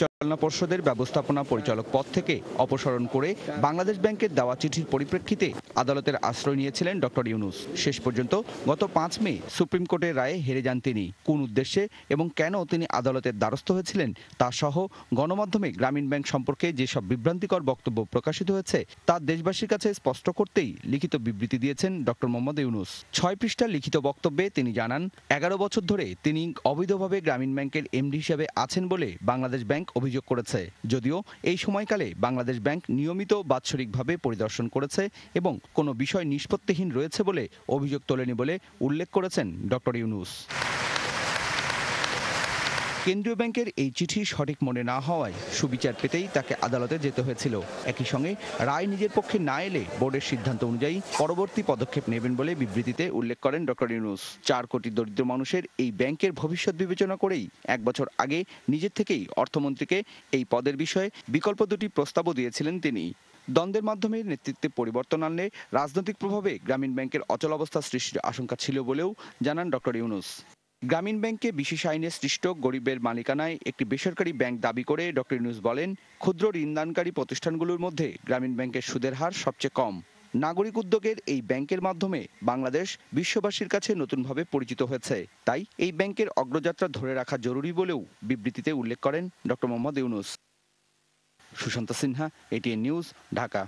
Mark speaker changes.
Speaker 1: পরিচালনা পর্ষদের ব্যবস্থাপনা পরিচালক পদ থেকে অপসারণ করে বাংলাদেশ ব্যাংকের দেওয়া চিঠির পরিপ্রেক্ষিতে আদালতের আশ্রয় নিয়েছিলেন ডক্টর ইউনূস। শেষ পর্যন্ত গত ৫ মে সুপ্রিম কোর্টের রায়ে হেরে যান তিনি। কোন উদ্দেশ্যে এবং কেন তিনি আদালতের দ্বারস্থ হয়েছিলেন তা সহ গণমাধ্যমে গ্রামীণ ব্যাংক সম্পর্কে যেসব বিভ্রান্তিকর বক্তব্য প্রকাশিত হয়েছে তা দেশবাসীর কাছে স্পষ্ট করতেই লিখিত বিবৃতি দিয়েছেন ডক্টর মোহাম্মদ ইউনূস। ৬ পৃষ্ঠার লিখিত বক্তব্যে তিনি জানান, ১১ বছর ধরে তিনি অবৈধভাবে গ্রামীণ ব্যাংকের এমডি হিসেবে আছেন বলে বাংলাদেশ ব্যাংক অভিযোগ করেছে। যদিও এই সময়কালে বাংলাদেশ ব্যাংক নিয়মিত বাৎসরিকভাবে পরিদর্শন করেছে এবং কোনো বিষয় নিষ্পত্তিহীন রয়েছে বলে অভিযোগ তোলেনি বলে উল্লেখ করেছেন ডক্টর ইউনূস। কেন্দ্রীয় ব্যাংকের এই চিঠি সঠিক মনে না হওয়ায় সুবিচার পেতেই তাকে আদালতে যেতে হয়েছিল। একই সঙ্গে রায় নিজের পক্ষে না এলে বোর্ডের সিদ্ধান্ত অনুযায়ী পরবর্তী পদক্ষেপ নেবেন বলে বিবৃতিতে উল্লেখ করেন ডক্টর ইউনূস। ৪ কোটি দরিদ্র মানুষের এই ব্যাংকের ভবিষ্যৎ বিবেচনা করেই ১ বছর আগে নিজের থেকেই অর্থমন্ত্রীকে এই পদের বিষয়ে বিকল্প দুটি প্রস্তাবও দিয়েছিলেন তিনি। দ্বন্দ্বের মাধ্যমে নেতৃত্বে পরিবর্তন আনলে রাজনৈতিক প্রভাবে গ্রামীণ ব্যাংকের অচলাবস্থা সৃষ্টির আশঙ্কা ছিল বলেও জানান ডক্টর ইউনূস। গ্রামীণ ব্যাংককে বিশেষ আইনে সৃষ্ট গরিবের মালিকানায় একটি বেসরকারি ব্যাংক দাবি করে ডক্টর ইউনূস বলেন, ক্ষুদ্র ঋণদানকারী প্রতিষ্ঠানগুলোর মধ্যে গ্রামীণ ব্যাংকের সুদের হার সবচেয়ে কম। নাগরিক উদ্যোগের এই ব্যাংকের মাধ্যমে বাংলাদেশ বিশ্ববাসীর কাছে নতুনভাবে পরিচিত হয়েছে। তাই এই ব্যাংকের অগ্রযাত্রা ধরে রাখা জরুরি বলেও বিবৃতিতে উল্লেখ করেন doctor Mohammad Yunus. Sushanta Sinha, ATN News, Dhaka.